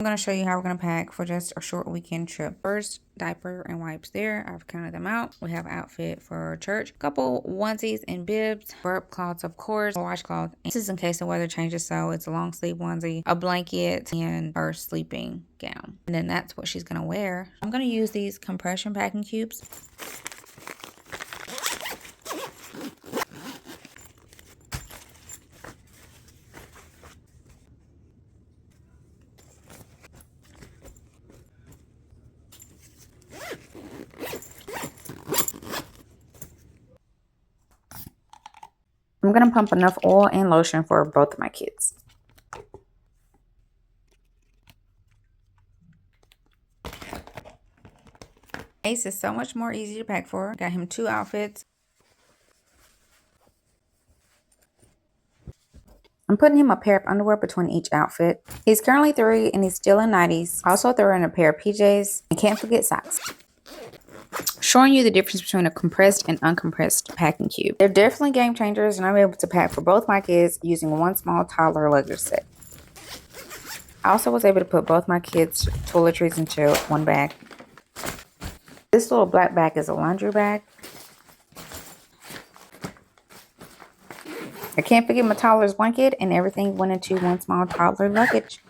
I'm going to show you how we're going to pack for just a short weekend trip. First, diaper and wipes there. I've counted them out. We have outfit for church, couple onesies and bibs, burp cloths, of course, washcloth. This is in case the weather changes, so it's a long sleeve onesie, a blanket, and her sleeping gown. And then that's what she's going to wear. I'm going to use these compression packing cubes. I'm going to pump enough oil and lotion for both of my kids. Ace is so much more easy to pack for. Got him 2 outfits. I'm putting him a pair of underwear between each outfit. He's currently 3 and he's still in 90s. Also throw in a pair of PJs and can't forget socks. Showing you the difference between a compressed and uncompressed packing cube. They're definitely game changers, and I'm able to pack for both my kids using one small toddler luggage set. I also was able to put both my kids' toiletries into one bag. This little black bag is a laundry bag. I can't forget my toddler's blanket, and everything went into one small toddler luggage.